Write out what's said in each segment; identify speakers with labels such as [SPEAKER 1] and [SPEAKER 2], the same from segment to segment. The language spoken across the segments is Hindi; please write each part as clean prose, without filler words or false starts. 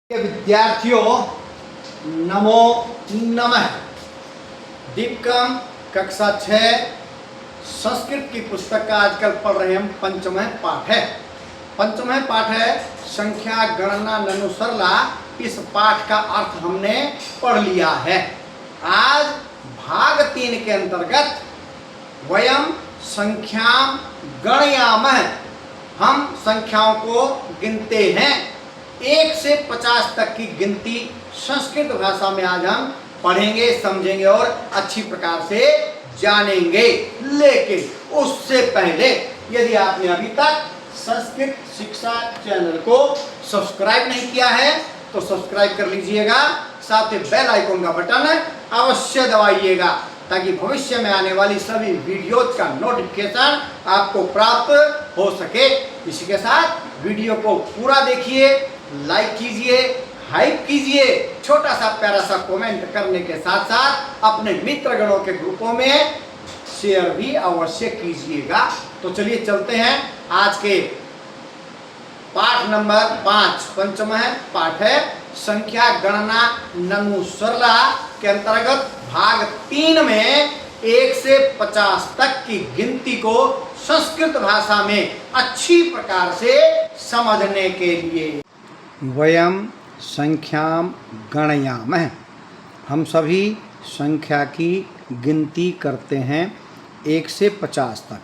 [SPEAKER 1] विद्यार्थियों नमो नमः। दीपकम कक्षा 6 संस्कृत की पुस्तक का आजकल पढ़ रहे हम पंचम पाठ है। पंचम पाठ है संख्या गणना ननु सरला। इस पाठ का अर्थ हमने पढ़ लिया है। आज भाग 3 के अंतर्गत वयम संख्या गणयामः, हम संख्याओं को गिनते हैं। 1 से 50 तक की गिनती संस्कृत भाषा में आज हम पढ़ेंगे, समझेंगे और अच्छी प्रकार से जानेंगे। लेकिन उससे पहले यदि आपने अभी तक संस्कृत शिक्षा चैनल को सब्सक्राइब नहीं किया है तो सब्सक्राइब कर लीजिएगा। साथ ही बेल आइकन का बटन अवश्य दबाइएगा ताकि भविष्य में आने वाली सभी वीडियोज का नोटिफिकेशन आपको प्राप्त हो सके। इसी के साथ वीडियो को पूरा देखिए, लाइक कीजिए, हाइप कीजिए, छोटा सा प्यारा सा कमेंट करने के साथ साथ अपने मित्रगणों के ग्रुपों में शेयर भी अवश्य कीजिएगा। तो चलिए चलते हैं आज के पाठ नंबर 5। पंचम पाठ है संख्या गणना ननु सरला के अंतर्गत भाग 3 में 1 से 50 तक की गिनती को संस्कृत भाषा में अच्छी प्रकार से समझने के लिए वयम संख्याम गणयामः, हम सभी संख्या की गिनती करते हैं 1 से 50 तक।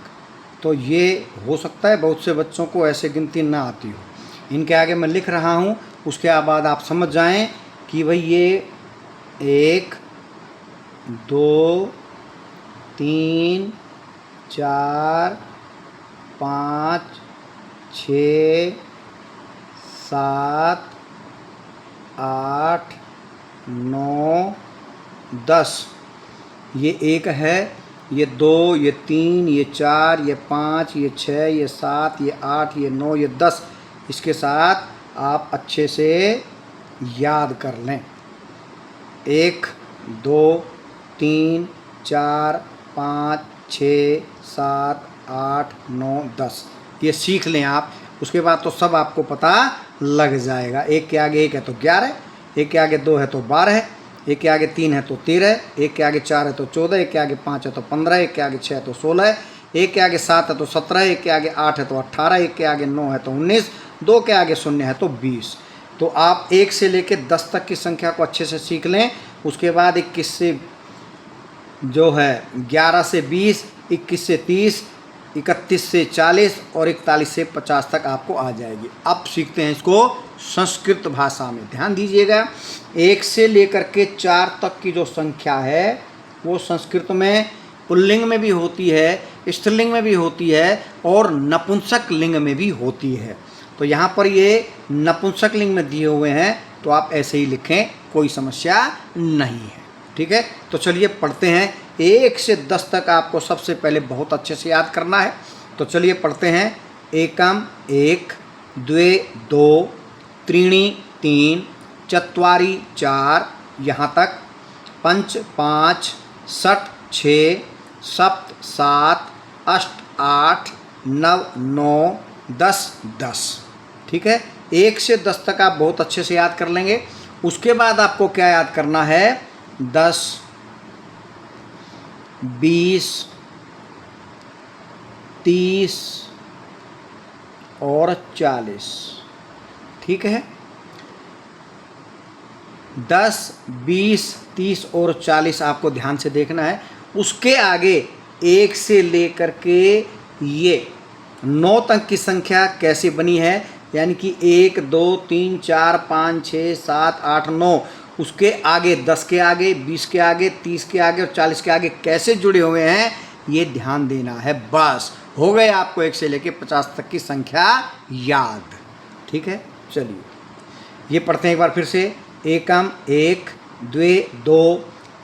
[SPEAKER 1] तो ये हो सकता है बहुत से बच्चों को ऐसे गिनती ना आती हो। इनके आगे मैं लिख रहा हूँ, उसके बाद आप समझ जाएं कि भाई ये 1 2 3 4 5 6 7 8 9 10, ये 1 है, ये 2, ये 3, ये 4, ये 5, ये 6, ये 7, ये 8, ये 9, ये 10। इसके साथ आप अच्छे से याद कर लें। 1 2 3 4 5 6 7 8 9 10, ये सीख लें आप। उसके बाद तो सब आपको पता लग जाएगा। 1 के आगे 1 है तो 11, 1 के आगे 2 है तो 12, 1 के आगे 3 है तो 13, 1 के आगे 4 है तो 14, 1 के आगे 5 है तो 15, 1 के आगे 6 है तो 16, 1 के आगे 7 है तो 17, 1 के आगे 8 है तो 18, 1 के आगे 9 है तो 19, 2 के आगे 0 है तो 20। तो आप 1 से लेकर 10 तक की संख्या को अच्छे से सीख लें। उसके बाद 21 से जो है 11 से 20, 21 से 30, 31 से 40 और 41 से 50 तक आपको आ जाएगी। अब सीखते हैं इसको संस्कृत भाषा में। ध्यान दीजिएगा, 1 से लेकर के 4 तक की जो संख्या है वो संस्कृत में पुल्लिंग में भी होती है, स्त्रीलिंग में भी होती है और नपुंसक लिंग में भी होती है। तो यहाँ पर ये नपुंसक लिंग में दिए हुए हैं तो आप ऐसे ही लिखें, कोई समस्या नहीं है। ठीक है, तो चलिए पढ़ते हैं। 1 से 10 तक आपको सबसे पहले बहुत अच्छे से याद करना है। तो चलिए पढ़ते हैं। एकम 1 द्वे 2 त्रीणि 3 चत्वारि 4, यहाँ तक, पंच 5 षट् 6 सप्त 7 अष्ट 8 नव 9 10 10। ठीक है, 1 से 10 तक आप बहुत अच्छे से याद कर लेंगे। उसके बाद आपको क्या याद करना है? 10 20 30 और 40। ठीक है, 10 20 30 और 40 आपको ध्यान से देखना है। उसके आगे 1 से लेकर के ये 9 तक की संख्या कैसे बनी है, यानी कि 1 2 3 4 5 6 7 8 9, उसके आगे 10 के आगे 20 के आगे 30 के आगे और 40 के आगे कैसे जुड़े हुए हैं ये ध्यान देना है। बस हो गए आपको 1 से लेकर 50 तक की संख्या याद। ठीक है, चलिए ये पढ़ते हैं एक बार फिर से। एकम 1 द्वे 2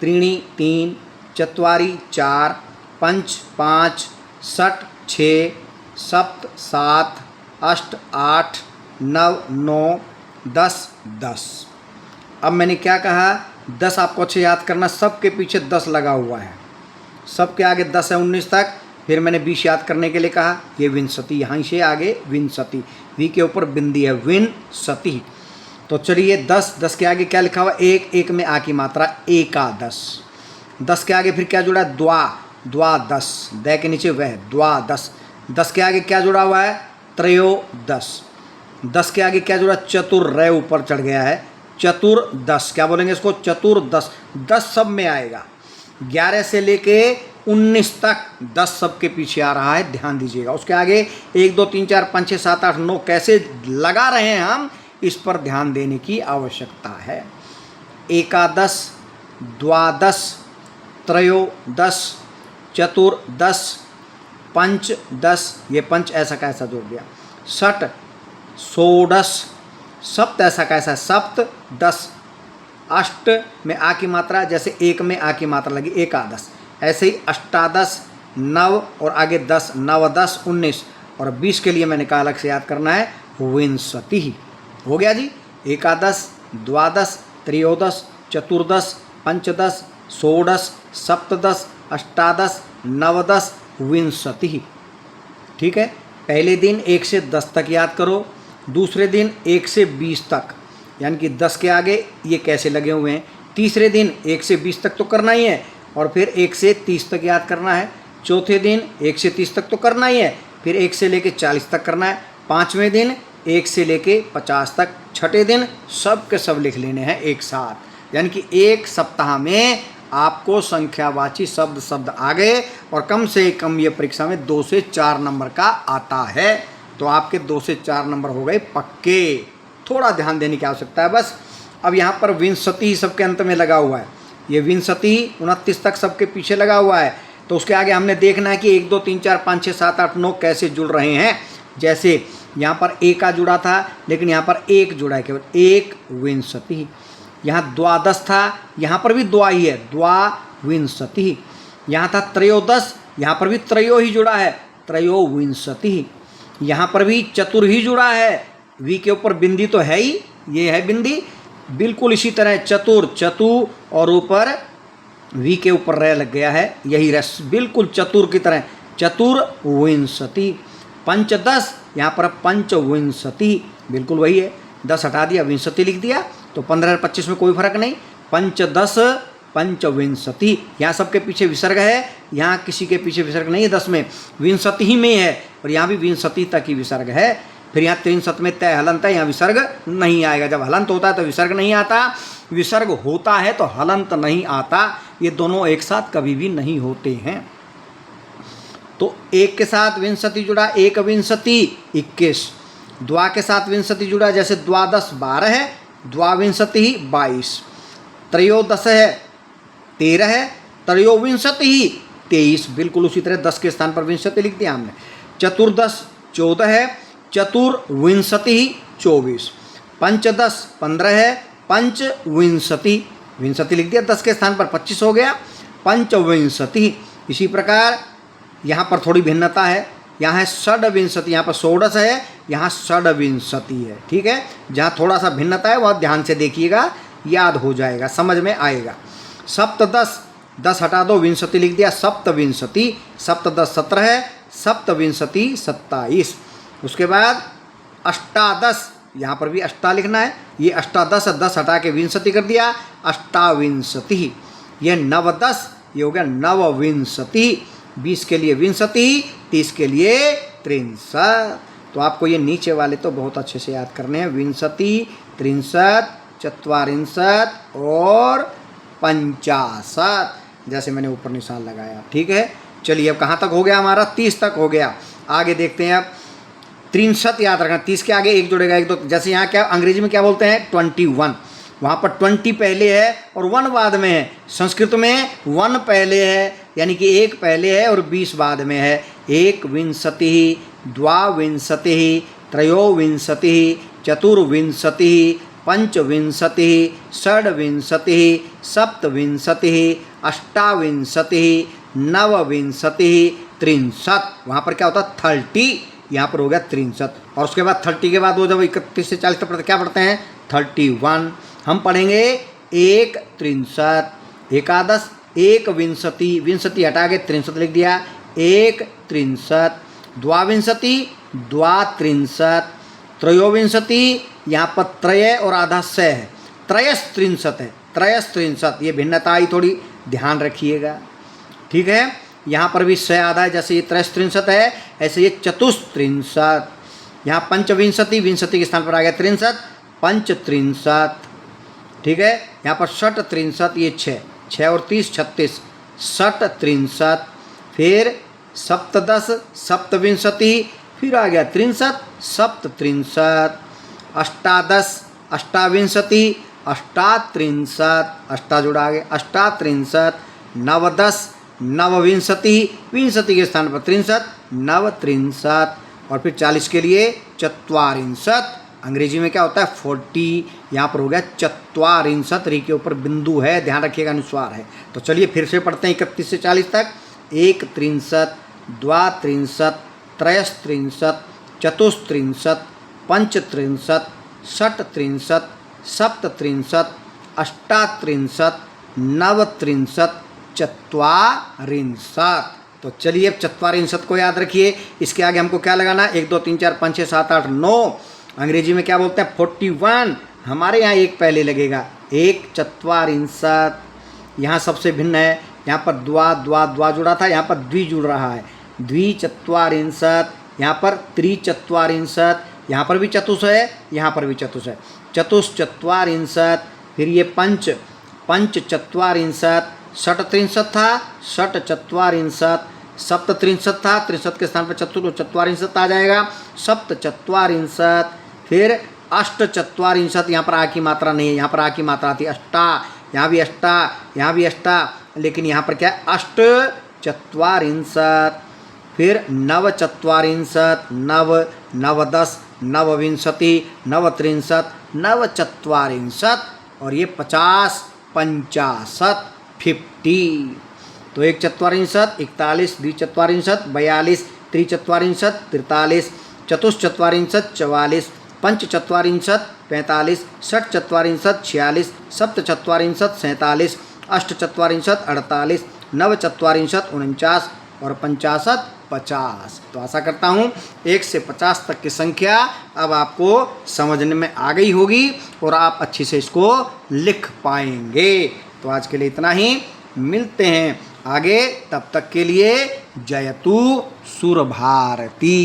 [SPEAKER 1] त्रीणि 3 चत्वारि 4 पंच 5 षट् 6 सप्त 7 अष्ट 8 नव 9 10 10। अब मैंने क्या कहा? 10 आपको अच्छे याद करना, सबके पीछे 10 लगा हुआ है, सबके आगे 10 है 19 तक। फिर मैंने 20 याद करने के लिए कहा, ये विंशति, यहाँ से आगे विंशति, वी के ऊपर बिंदी है, विंशति। तो चलिए 10, 10 के आगे क्या लिखा हुआ? एक, एक में आ की मात्रा एकादश। 10 के आगे फिर क्या जुड़ा? द्वा, द्वादश, द के नीचे वह, द्वादश। 10 के आगे क्या जुड़ा हुआ है? त्रयोदश। 10 के आगे क्या जुड़ा? चतुर, रे ऊपर चढ़ गया है, चतुर्दश। क्या बोलेंगे इसको? चतुर्दश। 10 सब में आएगा, 11 से लेके 19 तक 10 सब के पीछे आ रहा है, ध्यान दीजिएगा। उसके आगे 1 2 3 4 5 6 7 8 9 कैसे लगा रहे हैं हम, इस पर ध्यान देने की आवश्यकता है। एकादश, द्वादश, त्रयोदश, चतुर्दश, पंचदश, ये पंच ऐसा कैसा जोड़ दिया, षट, षोडश, सप्त ऐसा कैसा, सप्त, दस, अष्ट में आ की मात्रा, जैसे एक में आ की मात्रा लगी एकादश, ऐसे ही अष्टादश, नव और आगे 10, नवदश, 19 और 20 के लिए मैंने कहा अलग से याद करना है, विंशति। हो गया जी। एकादश, द्वादश, त्रयोदश, चतुर्दश, पंचदश, षोडश, सप्तदश, अष्टादश, नवदश, विंशति। ठीक है। पहले दिन 1 से 10 तक याद करो, दूसरे दिन 1 से 20 तक, यानी कि 10 के आगे ये कैसे लगे हुए हैं। तीसरे दिन 1 से 20 तक तो करना ही है, और फिर 1 से 30 तक याद करना है। चौथे दिन 1 से 30 तक तो करना ही है, फिर 1 से लेके 40 तक करना है। पाँचवें दिन 1 से लेके 50 तक। छठे दिन सब के सब लिख लेने हैं एक साथ, यानी कि एक सप्ताह में आपको संख्यावाची शब्द आ गए, और कम से कम ये परीक्षा में 2 से 4 नंबर का आता है। तो आपके 2 से 4 नंबर हो गए पक्के। थोड़ा ध्यान देने की आवश्यकता है बस। अब यहाँ पर विंशति सबके अंत में लगा हुआ है, ये विंशति 29 तक सबके पीछे लगा हुआ है। तो उसके आगे हमने देखना है कि 1 2 3 4 5 6 7 8 9 कैसे जुड़ रहे हैं। जैसे यहाँ पर ए का जुड़ा था, लेकिन यहाँ पर एक जुड़ा है, केवल एक विंशति। यहाँ द्वादश था, यहाँ पर भी द्वा ही है, द्वाविंशति। यहाँ था त्रयोदश, यहाँ पर भी त्रयो ही जुड़ा है, त्रयोविंशति। यहाँ पर भी चतुर ही जुड़ा है, वी के ऊपर बिंदी तो है ही, ये है बिंदी। बिल्कुल इसी तरह चतुर, चतु और ऊपर वी के ऊपर रे लग गया है, यही रस बिल्कुल चतुर की तरह, चतुर्विंशति। पंचदश, यहाँ पर पंचविंशति, बिल्कुल वही है। 10 हटा दिया, विंशति लिख दिया, तो 15 और 25 में कोई फर्क नहीं। पंचदश, पंचविंशति। यहाँ सबके पीछे विसर्ग है, यहाँ किसी के पीछे विसर्ग नहीं है। 10 में विंशति ही में है, और यहाँ भी विंशति तक ही विसर्ग है। फिर यहाँ 63 में तय हलंत है, यहाँ विसर्ग नहीं आएगा। जब हलंत होता है तो विसर्ग नहीं आता, विसर्ग होता है तो हलंत नहीं आता। ये दोनों एक साथ कभी भी नहीं होते हैं। तो एक के साथ विंशति जुड़ा, एक विंशति 21। द्वा के साथ विंशति जुड़ा, जैसे द्वादश 12 है, द्वाविंशति 22। त्रयोदश है 13 है, त्रयोविंशति 23। बिल्कुल उसी तरह 10 के स्थान पर विंशति लिख दिया हमने। चतुर्दश 14 है, चतुर्विंशति 24। पंचदश 15 है, पंचविंशति, विंशति लिख दिया, 10 के स्थान पर 25 हो गया, पंचविंशति। इसी प्रकार यहाँ पर थोड़ी भिन्नता है, यहाँ है षड्विंशति, यहाँ पर षोडश है, यहाँ षड्विंशति है। ठीक है, जहाँ थोड़ा सा भिन्नता है वह ध्यान से देखिएगा, याद हो जाएगा, समझ में आएगा। सप्तदश, 10 हटा दो, विंशति लिख दिया, सप्तविंशति। सप्तदश 17 है, सप्तविंशति 27। उसके बाद अष्टादश, यहाँ पर भी अष्टा लिखना है, ये अष्टादश 10 हटा के विंशति कर दिया, अष्टाविंशति। यह नवदश, ये हो गया नवविंशति। 20 के लिए विंशति, 30 के लिए 63। तो आपको ये नीचे वाले तो बहुत अच्छे से याद करने हैं, विंशति, 63, चत्वारिंशत और 50, जैसे मैंने ऊपर निशान लगाया। ठीक है, चलिए अब कहाँ तक हो गया हमारा? 30 तक हो गया। आगे देखते हैं अब 63 याद रखना, 30 के आगे एक जुड़ेगा, एक दो। जैसे यहाँ क्या अंग्रेजी में क्या बोलते हैं? 21, वहाँ पर 20 पहले है और 1 बाद में है। संस्कृत में 1 पहले है, यानी कि 1 पहले है और 20 बाद में है। एक विंशति, द्वाविंशति, त्रयोविंशति, चतुर्विंशति, पंचविंशति, षड्विंशति, सप्तविंशति, अष्टाविंशति, नवविंशति, 63। वहाँ पर क्या होता है? 30, यहाँ पर हो गया 63। और उसके बाद 30 के बाद वो जब 31 से 40 तक पढ़ते क्या पढ़ते हैं? 31। हम पढ़ेंगे 1 63। एकादश 1 विंशति, विंशति हटा के 63 लिख दिया, 1 63। द्वाविंशति, द्वा 63। त्रयोविंशति, यहाँ पर त्रय और आधा स है, त्रयस्त्रिंशत है, त्रयस्त्रिंशत, ये भिन्नता ही थोड़ी ध्यान रखिएगा, ठीक है। यहाँ पर भी स आधा है, जैसे ये त्रयस्त्रिंशत है ऐसे ये चतुस्त्रिंशत। यहाँ पंचविंशति, विंशति के स्थान पर आ गया त्रिंशत, पंचत्रिंशत, ठीक है। यहाँ पर षट त्रिंशत, ये 6, 6 और 30 36, षट त्रिंशत। फिर सप्तदश, सप्तविंशति, फिर आ गया त्रिंशत, सप्तत्रिंशत। अष्टादश, अष्टाविंशति, अष्टात्रिंशत, अष्टा जुड़ा आगे, अष्टात्रिंशत। नवदश, नवविंशति, विंशति के स्थान पर त्रिंशत, नवत्रिंशत। और फिर 40 के लिए चत्वारिंशत, अंग्रेजी में क्या होता है 40, यहाँ पर हो गया चत्वारिंशत, री के ऊपर बिंदु है, ध्यान रखिएगा अनुस्वार है। तो चलिए फिर से पढ़ते हैं 31 से 40 तक। एक त्रिंशत, द्वात्रिंशत, त्रयस्त्रिंशत, चतुस्त्रिंशत, पंचत्रिंशत, षट्त्रिंशत, सप्तत्रिंशत, अष्टात्रिंशत, नवत्रिंशत, चत्वारिंशत। तो चलिए अब चत्वारिंशत को याद रखिए। इसके आगे हमको क्या लगाना है, 1 2 3 4 5 6 7 8 9, अंग्रेजी में क्या बोलते हैं 41, हमारे यहाँ एक पहले लगेगा, एक चत्वारिंशत। यहाँ सबसे भिन्न है, यहाँ पर द्वा द्वा द्वा जुड़ा था, यहाँ पर द्वि जुड़ रहा है, द्विचत्वारिंशत। यहाँ पर त्रिचत्वारिंशत, यहाँ पर भी चतुष है, यहाँ पर भी चतुष है, चतुश्चत्वारिंशत। फिर ये पंचचत्वारिंशत, षट्त्रिंशत था, षट्चत्वारिंशत। सप्तत्रिंशत था, 63 के स्थान पर चत्वारिंशत आ जाएगा, सप्तचत्वारिंशत। फिर अष्टचत्वारिंशत, यहाँ पर आ की मात्रा नहीं है, यहाँ पर आ की मात्रा थी अष्टा, यहाँ भी अष्टा, यहाँ भी अष्टा, लेकिन यहाँ पर क्या है अष्टचत्वारिंशत। फिर नवचत्वारिंशत, नवदश, नवविंशति, नवत्रिंशत, नवचत्वारिंशत। और ये 50 50 50। तो एक चत्वारिंशत, 41, द्विचत्वारिंशत 42, त्रिचत्वारिंशत 43, चतुश्चत्वारिंशत 44, पंचचत्वारिंशत 45, षट्चत्वारिंशत 46, सप्तचत्वारिंशत 47, अष्टचत्वारिंशत 48, नवचत्वारिंशत 49 और 50 50। तो आशा करता हूँ 1 से 50 तक की संख्या अब आपको समझने में आ गई होगी और आप अच्छे से इसको लिख पाएंगे। तो आज के लिए इतना ही, मिलते हैं आगे, तब तक के लिए जयतु सुर भारती।